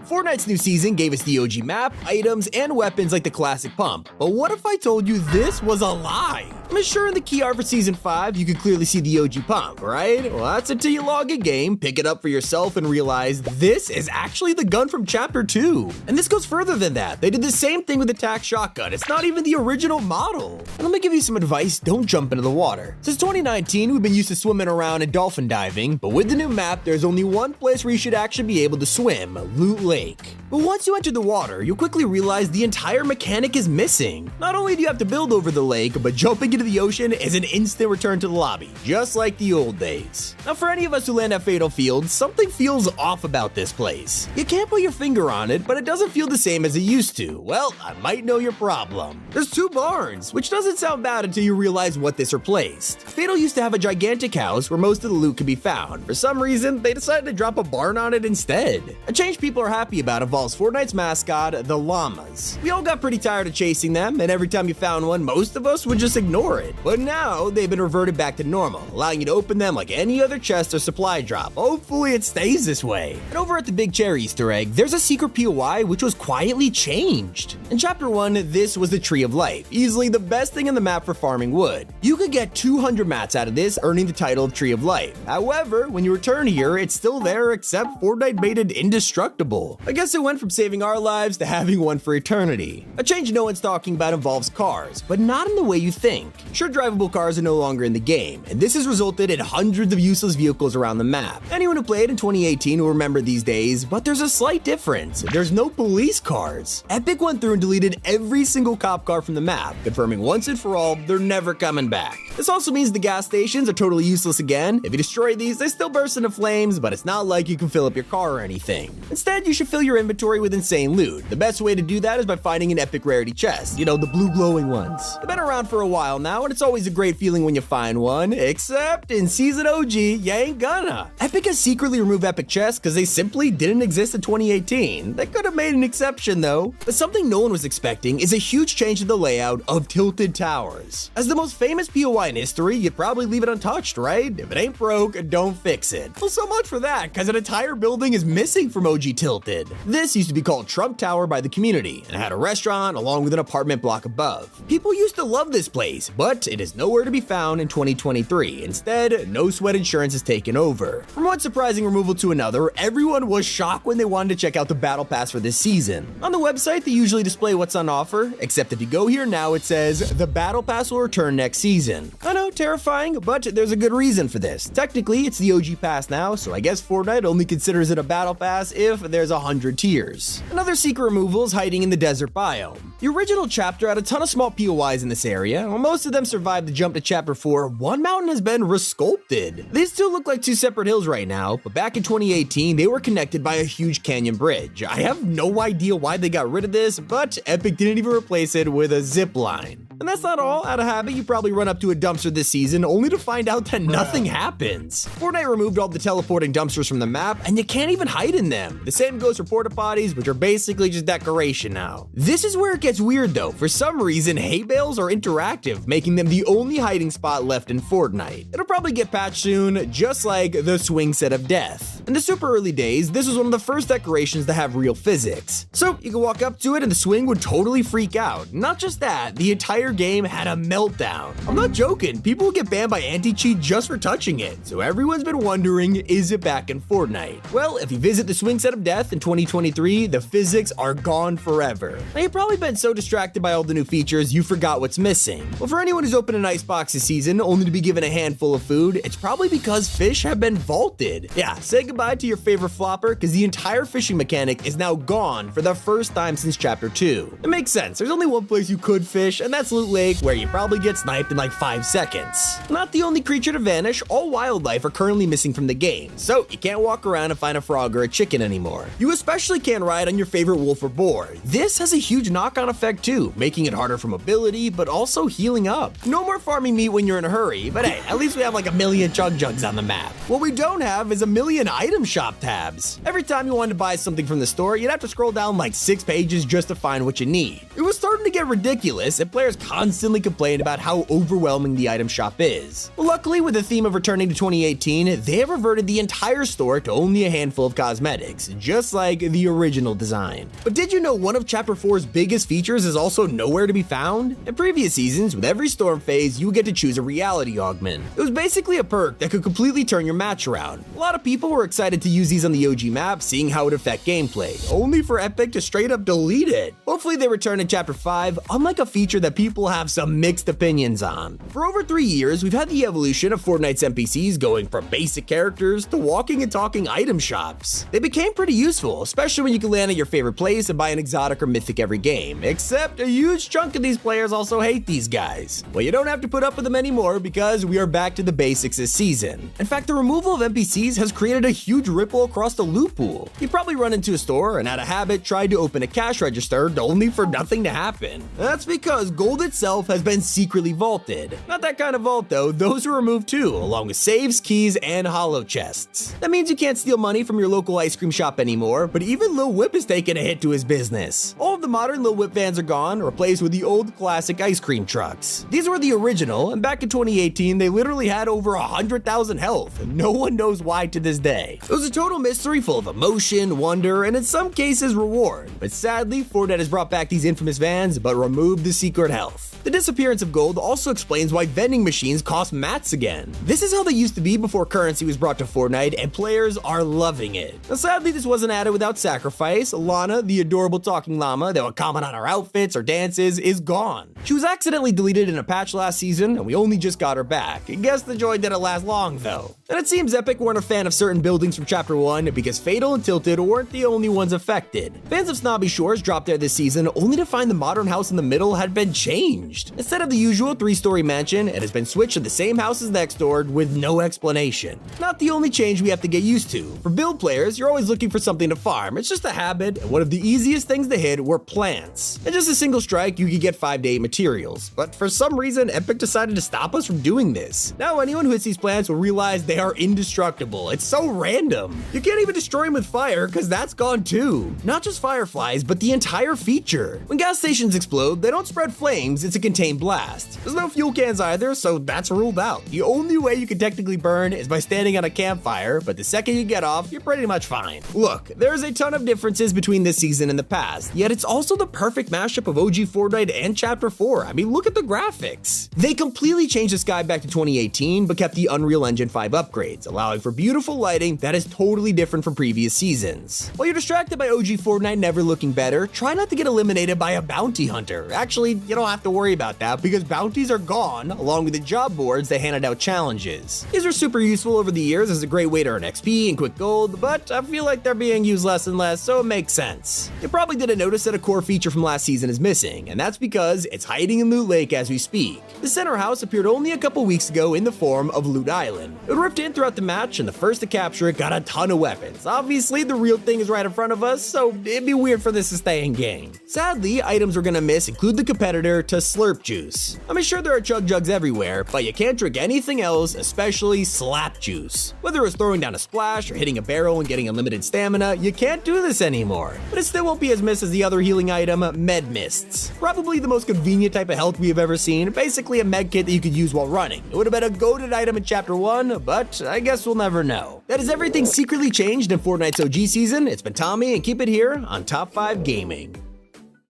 Fortnite's new season gave us the OG map, items, and weapons like the classic pump. But what if I told you this was a lie? I mean, sure, in the key art for Season 5, you could clearly see the OG pump, right? Well, that's until you log in game, pick it up for yourself, and realize this is actually the gun from Chapter 2. And this goes further than that. They did the same thing with the TAC shotgun. It's not even the original model. And let me give you some advice, don't jump into the water. Since 2019, we've been used to swimming around and dolphin diving, but with the new map, there's only one place where you should actually be able to swim, Loot Lake. But once you enter the water, you'll quickly realize the entire mechanic is missing. Not only do you have to build over the lake, but jumping into the ocean is an instant return to the lobby, just like the old days. Now for any of us who land at Fatal Field, something feels off about this place. You can't put your finger on it, but it doesn't feel the same as it used to. Well, I might know your problem. There's 2 barns, which doesn't sound bad until you realize what this replaced. Fatal used to have a gigantic house where most of the loot could be found. For some reason, they decided to drop a barn on it instead. A change people are happy about involves Fortnite's mascot, the llamas. We all got pretty tired of chasing them, and every time you found one, most of us would just ignore it. But now, they've been reverted back to normal, allowing you to open them like any other chest or supply drop. Hopefully it stays this way. And over at the Big Cherry Easter egg, there's a secret POI which was quietly changed. In Chapter 1, this was the Tree of Life, easily the best thing in the map for farming wood. You could get 200 mats out of this, earning the title of Tree of Life. However, when you return here, it's still there, except Fortnite made it indestructible. I guess it went from saving our lives to having one for eternity. A change no one's talking about involves cars, but not in the way you think. Sure, drivable cars are no longer in the game, and this has resulted in hundreds of useless vehicles around the map. Anyone who played in 2018 will remember these days, but there's a slight difference. There's no police cars. Epic went through and deleted every single cop car from the map, confirming once and for all they're never coming back. This also means the gas stations are totally useless again. If you destroy these, they still burst into flames, but it's not like you can fill up your car or anything. Instead, you should fill your inventory with insane loot. The best way to do that is by finding an epic rarity chest, you know, the blue glowing ones. They've been around for a while now, and it's always a great feeling when you find one, except in Season OG, you ain't gonna. Epic has secretly removed epic chests because they simply didn't exist in 2018. They could have made an exception though. But something no one was expecting is a huge change in the layout of Tilted Towers. As the most famous POI in history, you'd probably leave it untouched, right? If it ain't broke, don't fix it. Well, so much for that, because an entire building is missing from OG Tilted. This used to be called Trump Tower by the community, and had a restaurant along with an apartment block above. People used to love this place, but it is nowhere to be found in 2023. Instead, no sweat insurance has taken over. From one surprising removal to another, everyone was shocked when they wanted to check out the battle pass for this season. On the website, they usually display what's on offer, except if you go here now, it says the battle pass will return next season. I know, terrifying, but there's a good reason for this. Technically, it's the OG pass now, so I guess Fortnite only considers it a battle pass if there's 100 tiers. Another secret removal is hiding in the desert biome. The original chapter had a ton of small POIs in this area. While most of them survived the jump to Chapter 4, one mountain has been resculpted. These two look like 2 separate hills right now, but back in 2018, they were connected by a huge canyon bridge. I have no idea why they got rid of this, but Epic didn't even replace it with a zip line. And that's not all. Out of habit, you probably run up to a dumpster this season only to find out that nothing happens. Fortnite removed all the teleporting dumpsters from the map, and you can't even hide in them. The same goes for porta potties, which are basically just decoration now. This is where it gets weird though. For some reason, hay bales are interactive, making them the only hiding spot left in Fortnite. It'll probably get patched soon, just like the swing set of death. In the super early days, this was one of the first decorations to have real physics. So you could walk up to it and the swing would totally freak out. Not just that, the entire game had a meltdown. I'm not joking, people would get banned by anti-cheat just for touching it. So everyone's been wondering, is it back in Fortnite? Well, if you visit the swing set of death in 2023, the physics are gone forever. Now you've probably been so distracted by all the new features, you forgot what's missing. Well, for anyone who's opened an icebox this season only to be given a handful of food, it's probably because fish have been vaulted. Yeah, say goodbye to your favorite flopper, because the entire fishing mechanic is now gone for the first time since Chapter 2. It makes sense, there's only one place you could fish, and that's Loot Lake, where you probably get sniped in like 5 seconds. Not the only creature to vanish, all wildlife are currently missing from the game, so you can't walk around and find a frog or a chicken anymore. You especially can't ride on your favorite wolf or boar. This has a huge knock-on effect too, making it harder for mobility, but also healing up. No more farming meat when you're in a hurry, but hey, at least we have like a million chug jugs on the map. What we don't have is a million item shop tabs. Every time you wanted to buy something from the store, you'd have to scroll down like 6 pages just to find what you need. It was starting to get ridiculous, and players constantly complain about how overwhelming the item shop is. But luckily, with the theme of returning to 2018, they have reverted the entire store to only a handful of cosmetics, just like the original design. But did you know one of Chapter 4's biggest features is also nowhere to be found? In previous seasons, with every storm phase, you would get to choose a reality augment. It was basically a perk that could completely turn your match around. A lot of people were excited to use these on the OG map, seeing how it would affect gameplay, only for Epic to straight up delete it. Hopefully they return in Chapter 5, unlike a feature that people have some mixed opinions on. For over 3 years, we've had the evolution of Fortnite's NPCs going from basic characters to walking and talking item shops. They became pretty useful, especially when you can land at your favorite place and buy an exotic or mythic every game, except a huge chunk of these players also hate these guys. Well, you don't have to put up with them anymore because we are back to the basics this season. In fact, the removal of NPCs has created a huge ripple across the loot pool. You probably run into a store and out of habit tried to open a cash register only for nothing to happen. That's because gold itself has been secretly vaulted. Not that kind of vault though, those are removed too, along with saves, keys, and hollow chests. That means you can't steal money from your local ice cream shop anymore, but even Lil Whip is taking a hit to his business. All of the modern Lil Whip vans are gone, replaced with the old classic ice cream trucks. These were the original, and back in 2018, they literally had over 100,000 health. No one knows why to this day. It was a total mystery full of emotion, wonder, and in some cases reward. But sadly, Fortnite has brought back these infamous vans, but removed the secret health. The disappearance of gold also explains why vending machines cost mats again. This is how they used to be before currency was brought to Fortnite, and players are loving it. Now, sadly, this wasn't added without sacrifice. Lana, the adorable talking llama that would comment on our outfits or dances, is gone. She was accidentally deleted in a patch last season, and we only just got her back. I guess the joy didn't last long though. And it seems Epic weren't a fan of certain buildings from Chapter 1 because Fatal and Tilted weren't the only ones affected. Fans of Snobby Shores dropped there this season only to find the modern house in the middle had been changed. Instead of the usual 3-story mansion, it has been switched to the same house as next door with no explanation. Not the only change we have to get used to. For build players, you're always looking for something to farm. It's just a habit, and one of the easiest things to hit were plants. In just a single strike, you could get 5 to 8 materials. But for some reason, Epic decided to stop us from doing this. Now anyone who hits these plants will realize they are indestructible. It's so random. You can't even destroy them with fire, because that's gone too. Not just fireflies, but the entire feature. When gas stations explode, they don't spread flames, it's a contained blast. There's no fuel cans either, so that's ruled out. The only way you can technically burn is by standing on a campfire, but the second you get off, you're pretty much fine. Look, there's a ton of differences between this season and the past, yet it's also the perfect mashup of OG Fortnite and Chapter 4. I mean, look at the graphics. They completely changed the sky back to 2018, but kept the Unreal Engine 5 upgrades, allowing for beautiful lighting that is totally different from previous seasons. While you're distracted by OG Fortnite never looking better, try not to get eliminated by a bounty hunter. Actually, you don't have to worry about that because bounties are gone, along with the job boards that handed out challenges. These are super useful over the years as a great way to earn XP and quick gold, but I feel like they're being used less and less, so it makes sense. You probably didn't notice that a core feature from last season is missing, and that's because it's hiding in Loot Lake as we speak. The center house appeared only a couple weeks ago in the form of Loot Island. It ripped in throughout the match, and the first to capture it got a ton of weapons. Obviously, the real thing is right in front of us, so it'd be weird for this to stay in game. Sadly, items we're gonna miss include the competitor to Slurp Juice. I'm sure there are chug jugs everywhere, but you can't drink anything else, especially slap juice. Whether it's throwing down a splash or hitting a barrel and getting unlimited stamina, you can't do this anymore. But it still won't be as missed as the other healing item, Med Mists. Probably the most convenient type of health we have ever seen, basically a med kit that you could use while running. It would have been a goated item in Chapter 1, but I guess we'll never know. That is everything secretly changed in Fortnite's OG season. It's been Tommy, and keep it here on Top 5 Gaming.